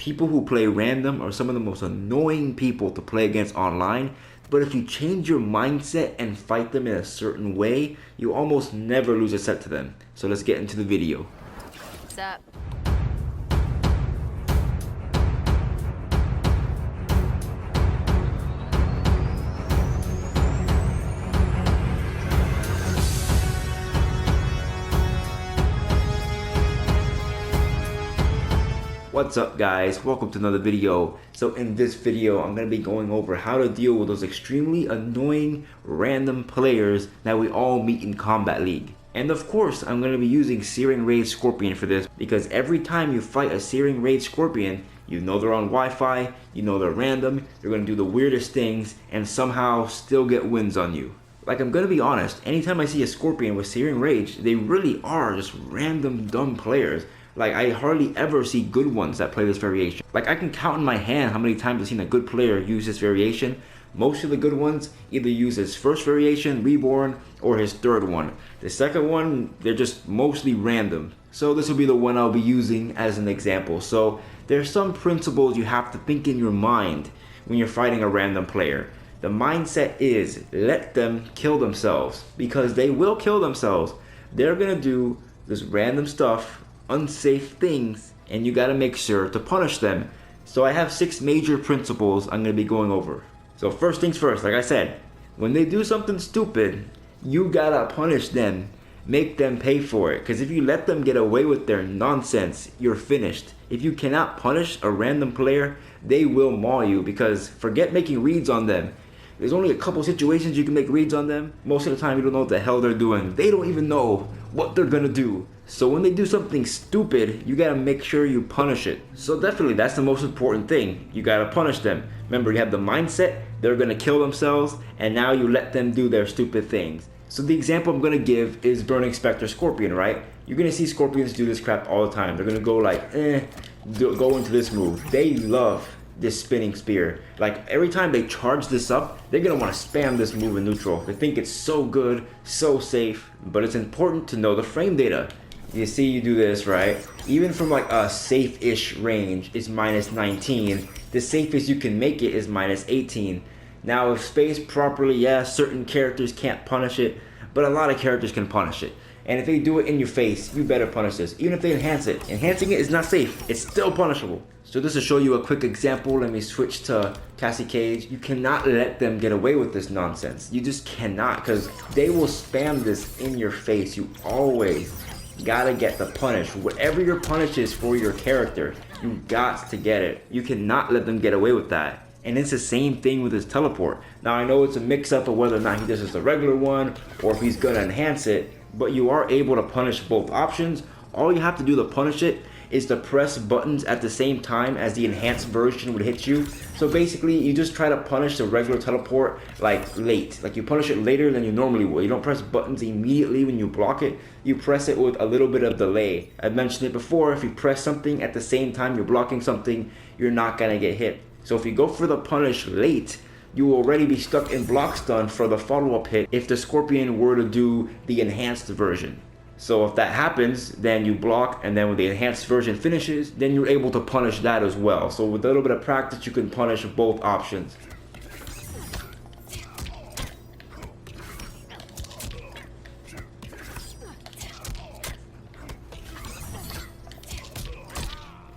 People who play random are some of the most annoying people to play against online, but if you change your mindset and fight them in a certain way, you almost never lose a set to them. So let's get into the video. What's up? What's up guys, welcome to another video. So in this video I'm going to be going over how to deal with those extremely annoying random players that we all meet in Kombat League. And of course I'm going to be using Searing Rage Scorpion for this, because every time you fight a Searing Rage Scorpion, you know they're on Wi-Fi, you know they're random, they're going to do the weirdest things and somehow still get wins on you. Like, I'm going to be honest, anytime I see a Scorpion with Searing Rage, they really are just random dumb players. Like, I hardly ever see good ones that play this variation. Like, I can count in my hand how many times I've seen a good player use this variation. Most of the good ones either use his first variation, Reborn, or his third one. The second one, they're just mostly random. So this will be the one I'll be using as an example. So there's some principles you have to think in your mind when you're fighting a random player. The mindset is, let them kill themselves, because they will kill themselves. They're gonna do this random stuff, unsafe things, and you gotta make sure to punish them. So I have 6 major principles I'm gonna be going over. So first things first, like I said, when they do something stupid, you gotta punish them. Make them pay for it, because if you let them get away with their nonsense, you're finished. If you cannot punish a random player, they will maul you, because forget making reads on them. There's only a couple situations you can make reads on them. Most of the time you don't know what the hell they're doing. They don't even know what they're gonna do. So when they do something stupid, you gotta make sure you punish it. So definitely that's the most important thing. You gotta punish them. Remember, you have the mindset, they're gonna kill themselves, and now you let them do their stupid things. So the example I'm gonna give is Burning Spectre Scorpion, right? You're gonna see Scorpions do this crap all the time. They're gonna go like, go into this move. They love this spinning spear. Like, every time they charge this up, they're gonna want to spam this move in neutral. They think it's so good, so safe, but it's important to know the frame data. You see, you do this, right? Even from like a safe-ish range is minus 19. The safest you can make it is minus 18. Now, if spaced properly, yeah, certain characters can't punish it, but a lot of characters can punish it. And if they do it in your face, you better punish this. Even if they enhance it. Enhancing it is not safe. It's still punishable. So just to show you a quick example, let me switch to Cassie Cage. You cannot let them get away with this nonsense. You just cannot, because they will spam this in your face. You always gotta get the punish. Whatever your punish is for your character, you got to get it. You cannot let them get away with that. And it's the same thing with his teleport. Now, I know it's a mix-up of whether or not he does just a regular one or if he's gonna enhance it, but you are able to punish both options. All you have to do to punish it is to press buttons at the same time as the enhanced version would hit you. So basically, you just try to punish the regular teleport like late. Like, you punish it later than you normally would. You don't press buttons immediately when you block it. You press it with a little bit of delay. I've mentioned it before, if you press something at the same time you're blocking something, you're not gonna get hit. So if you go for the punish late, you will already be stuck in block stun for the follow-up hit if the Scorpion were to do the enhanced version. So if that happens, then you block, and then when the enhanced version finishes, then you're able to punish that as well. So with a little bit of practice, you can punish both options.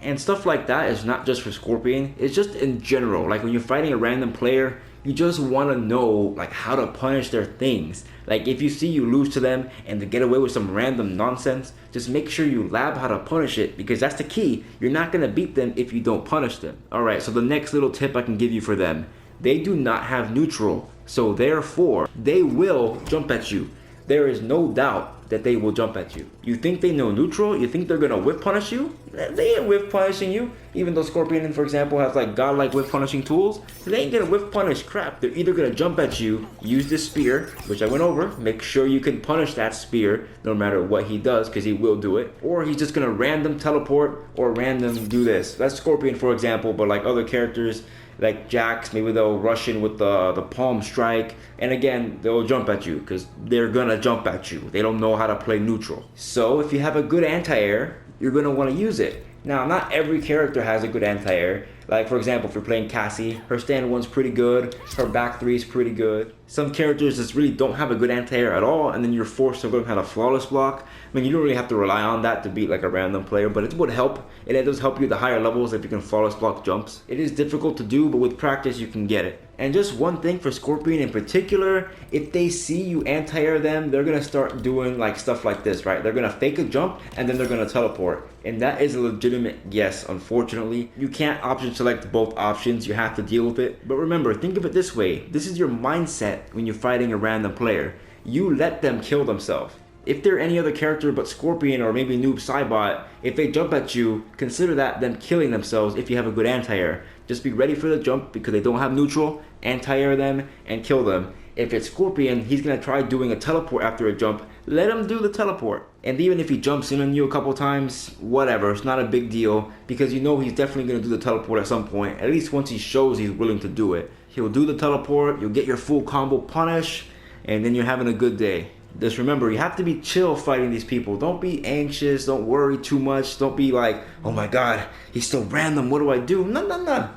And stuff like that is not just for Scorpion, it's just in general. Like, when you're fighting a random player, you just want to know like how to punish their things. Like, if you see you lose to them and they get away with some random nonsense, just make sure you lab how to punish it, because that's the key. You're not going to beat them if you don't punish them. Alright, so the next little tip I can give you for them. They do not have neutral, so therefore they will jump at you. There is no doubt that they will jump at you. You think they know neutral? You think they're gonna whip punish you? They ain't whip punishing you. Even though Scorpion, for example, has like godlike whip punishing tools, they ain't gonna whip punish crap. They're either gonna jump at you, use this spear, which I went over, make sure you can punish that spear no matter what he does, because he will do it, or he's just gonna random teleport or random do this. That's Scorpion, for example, but like other characters, like Jax, maybe they'll rush in with the palm strike, and again, they'll jump at you because they're gonna jump at you. They don't know how to play neutral. So if you have a good anti-air, you're gonna want to use it. Now, not every character has a good anti-air. Like, for example, if you're playing Cassie, her stand 1's pretty good, her back 3's pretty good. Some characters just really don't have a good anti-air at all, and then you're forced to learn how to flawless block. I mean, you don't really have to rely on that to beat like a random player, but it would help. It does help you at the higher levels if you can flawless block jumps. It is difficult to do, but with practice you can get it. And just one thing for Scorpion in particular, if they see you anti-air them, they're gonna start doing like stuff like this, right? They're gonna fake a jump and then they're gonna teleport. And that is a legitimate yes, unfortunately. You can't option select both options, you have to deal with it. But remember, think of it this way. This is your mindset when you're fighting a random player. You let them kill themselves. If they're any other character but Scorpion or maybe Noob Saibot, if they jump at you, consider that them killing themselves if you have a good anti-air. Just be ready for the jump because they don't have neutral, anti-air them, and kill them. If it's Scorpion, he's going to try doing a teleport after a jump. Let him do the teleport. And even if he jumps in on you a couple times, whatever, it's not a big deal because you know he's definitely going to do the teleport at some point. At least once he shows he's willing to do it. He'll do the teleport, you'll get your full combo punish, and then you're having a good day. Just remember, you have to be chill fighting these people. Don't be anxious, don't worry too much. Don't be like, oh my god, he's so random, what do I do? No.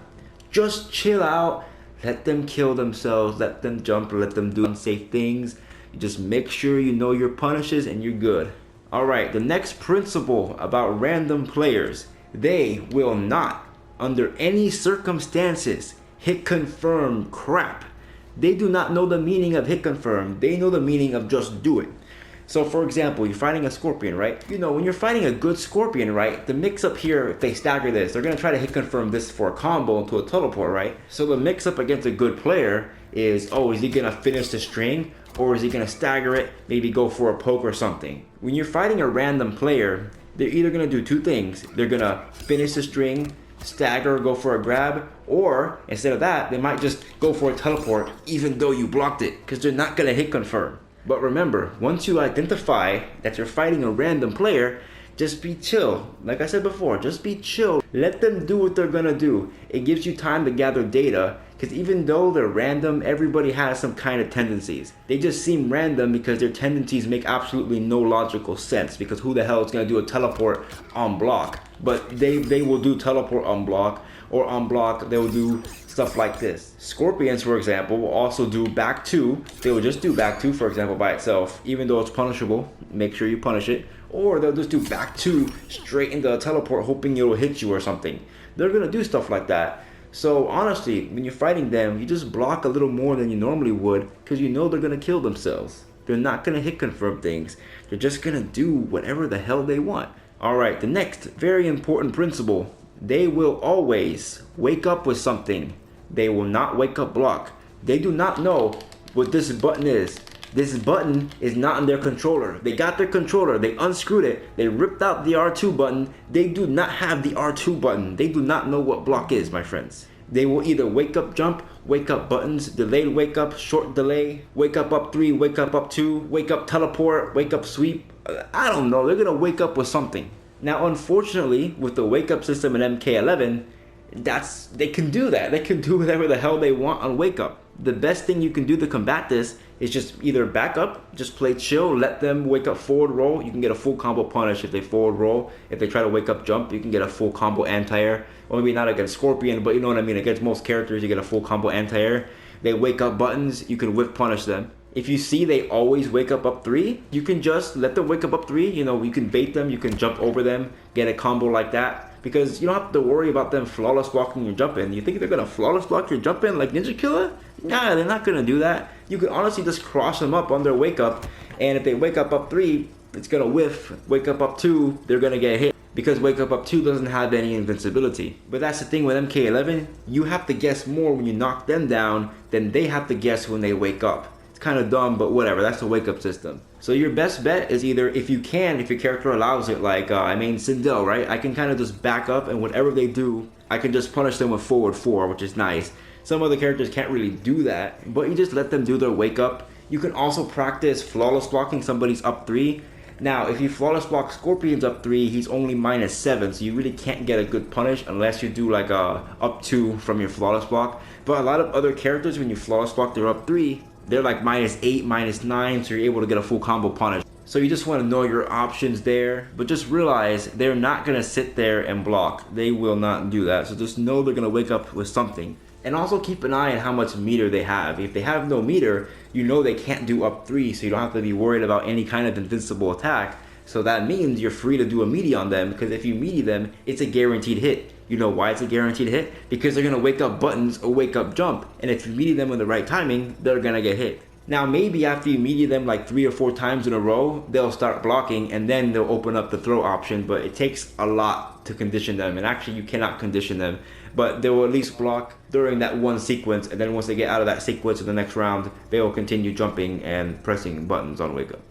Just chill out, let them kill themselves, let them jump, let them do unsafe things. You just make sure you know your punishes and you're good. Alright, the next principle about random players. They will not, under any circumstances, hit confirm crap. They do not know the meaning of hit confirm. They know the meaning of just do it. So for example, you're fighting a Scorpion, right? You know, when you're fighting a good Scorpion, right? The mix up here, if they stagger this, they're going to try to hit confirm this for a combo into a teleport, right? So the mix up against a good player is, oh, is he going to finish the string? Or is he going to stagger it, maybe go for a poke or something? When you're fighting a random player, they're either going to do two things. They're going to finish the string, stagger, go for a grab, or instead of that, they might just go for a teleport even though you blocked it because they're not going to hit confirm. But remember, once you identify that you're fighting a random player, just be chill. Like I said before, just be chill. Let them do what they're going to do. It gives you time to gather data because even though they're random, everybody has some kind of tendencies. They just seem random because their tendencies make absolutely no logical sense because who the hell is going to do a teleport on block? But they will do teleport on block, or on block they will do stuff like this. Scorpions, for example, will also do back 2. They will just do back 2, for example, by itself, even though it's punishable. Make sure you punish it. Or they'll just do back 2 straight into a teleport hoping it'll hit you or something. They're going to do stuff like that. So honestly, when you're fighting them, you just block a little more than you normally would because you know they're going to kill themselves. They're not going to hit confirm things. They're just going to do whatever the hell they want. Alright, the next very important principle. They will always wake up with something. They will not wake up block. They do not know what this button is. This button is not in their controller. They got their controller, they unscrewed it, they ripped out the R2 button. They do not have the R2 button. They do not know what block is, my friends. They will either wake up jump, wake up buttons, delayed wake up, short delay, wake up 3, wake up 2, wake up teleport, wake up sweep. I don't know, they're gonna wake up with something. Now unfortunately, with the wake up system in MK11, they can do that. They can do whatever the hell they want on wake up. The best thing you can do to combat this is just either back up, just play chill, let them wake up forward roll. You can get a full combo punish if they forward roll. If they try to wake up jump, you can get a full combo anti-air. Or maybe not against Scorpion, but you know what I mean. Against most characters, you get a full combo anti-air. They wake up buttons, you can whiff punish them. If you see they always wake up 3, you can just let them wake up 3. You know, you can bait them, you can jump over them, get a combo like that. Because you don't have to worry about them flawless blocking your jump in. You think they're gonna flawless block your jump in like Ninja Killer? Nah, they're not gonna do that. You can honestly just cross them up on their wake up, and if they wake up 3, it's gonna whiff. Wake up 2, they're gonna get hit. Because wake up 2 doesn't have any invincibility. But that's the thing with MK11, you have to guess more when you knock them down than they have to guess when they wake up. It's kind of dumb, but whatever, that's the wake up system. So your best bet is either, if you can, if your character allows it, like I mean Sindel, right? I can kind of just back up and whatever they do, I can just punish them with forward 4, which is nice. Some other characters can't really do that, but you just let them do their wake up. You can also practice flawless blocking somebody's up 3. Now, if you flawless block Scorpion's up 3, he's only -7, so you really can't get a good punish unless you do like a up 2 from your flawless block. But a lot of other characters, when you flawless block their up 3, they're like -8, -9, so you're able to get a full combo punish. So you just want to know your options there, but just realize they're not going to sit there and block. They will not do that. So just know they're going to wake up with something. And also keep an eye on how much meter they have. If they have no meter, you know they can't do up 3, so you don't have to be worried about any kind of invincible attack. So that means you're free to do a meaty on them, because if you meaty them, it's a guaranteed hit. You know why it's a guaranteed hit? Because they're going to wake up buttons or wake up jump. And if you meaty them in the right timing, they're going to get hit. Now maybe after you meaty them like 3 or 4 times in a row, they'll start blocking and then they'll open up the throw option, but it takes a lot to condition them, and actually you cannot condition them, but they will at least block during that one sequence, and then once they get out of that sequence in the next round, they will continue jumping and pressing buttons on wake up.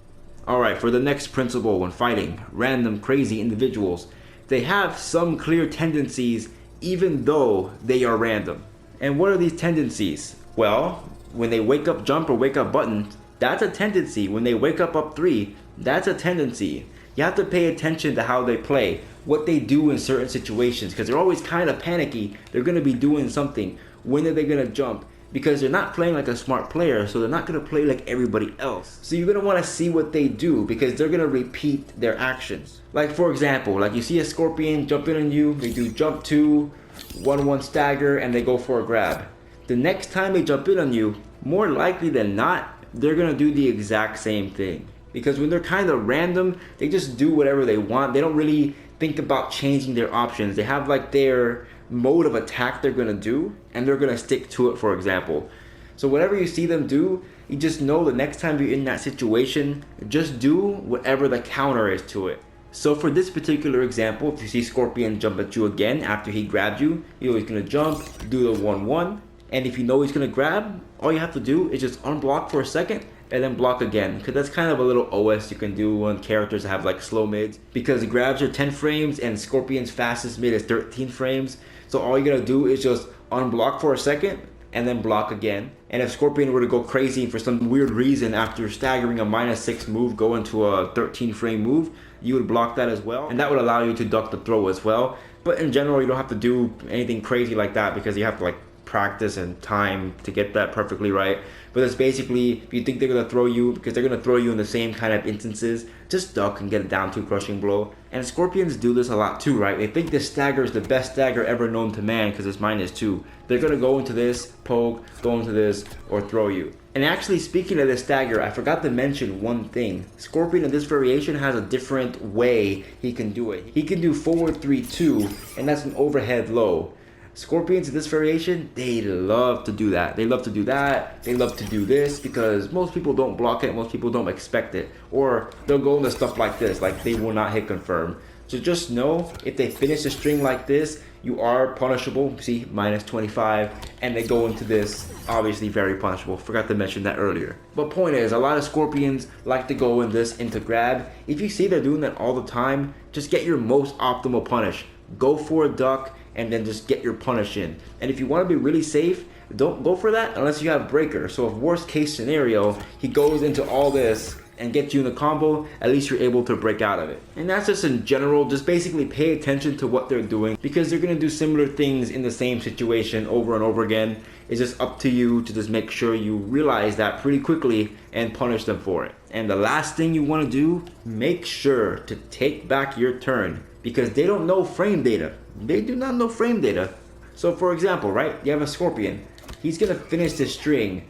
Alright, for the next principle when fighting random crazy individuals, they have some clear tendencies even though they are random. And what are these tendencies? Well, when they wake up jump or wake up button, that's a tendency. When they wake up 3, that's a tendency. You have to pay attention to how they play, what they do in certain situations, because they're always kind of panicky. They're going to be doing something. When are they going to jump? Because they're not playing like a smart player, so they're not going to play like everybody else. So you're going to want to see what they do, because they're going to repeat their actions. Like for example, like you see a scorpion jump in on you, they do jump 2, 1-1 stagger, and they go for a grab. The next time they jump in on you, more likely than not, they're going to do the exact same thing. Because when they're kind of random, they just do whatever they want. They don't really think about changing their options. They have like their mode of attack they're going to do, and they're going to stick to it, for example. So whatever you see them do, you just know the next time you're in that situation, just do whatever the counter is to it. So for this particular example, if you see Scorpion jump at you again after he grabbed you, you're always going to jump, do the 1-1. And if you know he's going to grab, all you have to do is just unblock for a second and then block again. Because that's kind of a little OS you can do on characters that have like slow mids. Because grabs are 10 frames and Scorpion's fastest mid is 13 frames. So all you're going to do is just unblock for a second and then block again. And if Scorpion were to go crazy for some weird reason after staggering a -6 move, go into a 13 frame move, you would block that as well. And that would allow you to duck the throw as well. But in general, you don't have to do anything crazy like that, because you have to like practice and time to get that perfectly right. But it's basically, if you think they're going to throw you, because they're going to throw you in the same kind of instances, just duck and get a down 2 crushing blow. And Scorpions do this a lot too, right? They think this stagger is the best stagger ever known to man because it's -2. They're going to go into this, poke, go into this, or throw you. And actually, speaking of this stagger, I forgot to mention one thing. Scorpion in this variation has a different way he can do it. He can do forward 3-2, and that's an overhead low. Scorpions in this variation, they love to do that. They love to do that. They love to do this, because most people don't block it. Most people don't expect it. Or they'll go into stuff like this, like they will not hit confirm. So just know, if they finish the string like this, you are punishable. See, -25, and they go into this, obviously very punishable. Forgot to mention that earlier. But point is, a lot of Scorpions like to go in this into grab. If you see they're doing that all the time, just get your most optimal punish. Go for a duck, and then just get your punish in. And if you want to be really safe, don't go for that unless you have breaker. So if worst case scenario, he goes into all this and gets you in the combo, at least you're able to break out of it. And that's just in general. Just basically pay attention to what they're doing, because they're going to do similar things in the same situation over and over again. It's just up to you to just make sure you realize that pretty quickly and punish them for it. And the last thing you want to do, make sure to take back your turn, because they don't know frame data. They do not know frame data. So for example, right, you have a Scorpion. He's going to finish this string.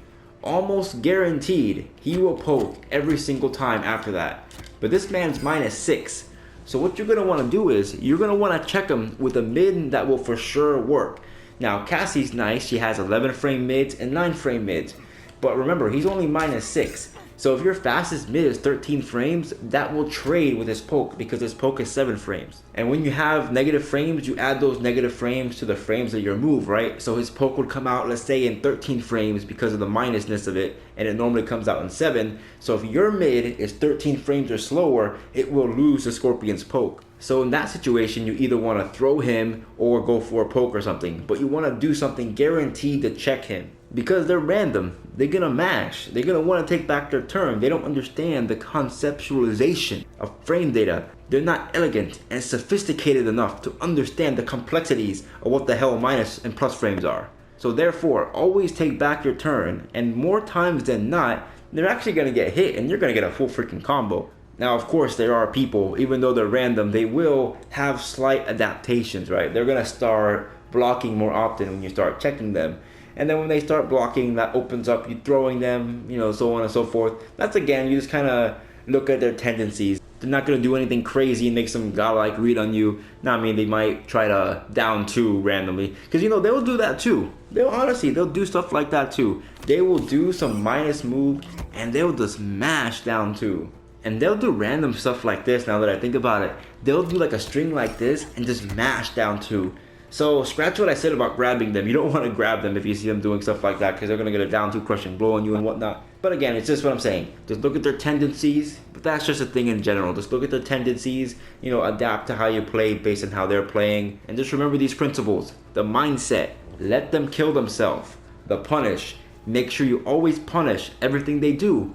Almost guaranteed he will poke every single time after that. But this man's -6. So what you're going to want to do is, you're going to want to check him with a mid that will for sure work. Now Cassie's nice. She has 11 frame mids and 9 frame mids. But remember, he's only -6. So if your fastest mid is 13 frames, that will trade with his poke, because his poke is 7 frames. And when you have negative frames, you add those negative frames to the frames of your move, right? So his poke would come out, let's say, in 13 frames because of the minusness of it, and it normally comes out in 7. So if your mid is 13 frames or slower, it will lose the Scorpion's poke. So in that situation, you either want to throw him or go for a poke or something. But you want to do something guaranteed to check him. Because they're random. They're going to mash. They're going to want to take back their turn. They don't understand the conceptualization of frame data. They're not elegant and sophisticated enough to understand the complexities of what the hell minus and plus frames are. So therefore, always take back your turn. And more times than not, they're actually going to get hit and you're going to get a full freaking combo. Now, of course, there are people, even though they're random, they will have slight adaptations, right? They're gonna start blocking more often when you start checking them. And then when they start blocking, that opens up you throwing them, so on and so forth. That's again, you just kind of look at their tendencies. They're not gonna do anything crazy and make some godlike read on you. Now, I mean, they might try to down two randomly, because they'll do that too. They'll do stuff like that too. They will do some minus move and they'll just mash down two. And they'll do random stuff like this. Now that I think about it, they'll do like a string like this and just mash down two. So scratch what I said about grabbing them. You don't want to grab them if you see them doing stuff like that, because they're going to get a down two crushing blow on you and whatnot. But again, it's just what I'm saying. Just look at their tendencies. But that's just a thing in general. Just look at their tendencies, adapt to how you play based on how they're playing. And just remember these principles. The mindset. Let them kill themselves. The punish. Make sure you always punish everything they do.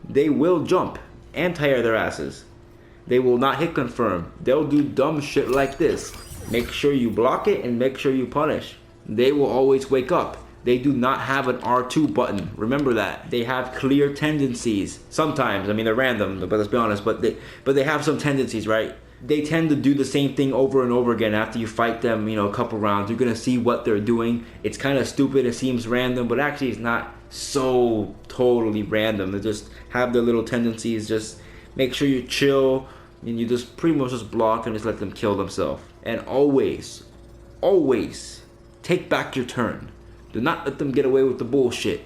They will jump and tire their asses. They will not hit confirm. They'll do dumb shit like this. Make sure you block it and make sure you punish. They will always wake up. They do not have an R2 button. Remember that. They have clear tendencies. Sometimes, I mean, they're random, but let's be honest, but they have some tendencies, right? They tend to do the same thing over and over again after you fight them, a couple rounds. You're gonna see what they're doing. It's kind of stupid, it seems random, but actually it's not so totally random. They just have their little tendencies. Just make sure you chill and you just pretty much just block and just let them kill themselves. And always take back your turn. Do not let them get away with the bullshit.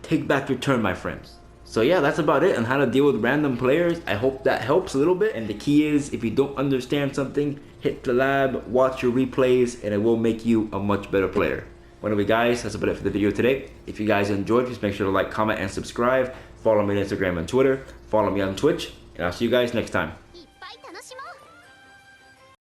Take back your turn, my friends. So yeah, that's about it on how to deal with random players. I hope that helps a little bit. And the key is, if you don't understand something, hit the lab, watch your replays, and it will make you a much better player. Anyway guys, that's about it for the video today. If you guys enjoyed, please make sure to like, comment, and subscribe. Follow me on Instagram and Twitter. Follow me on Twitch. And I'll see you guys next time.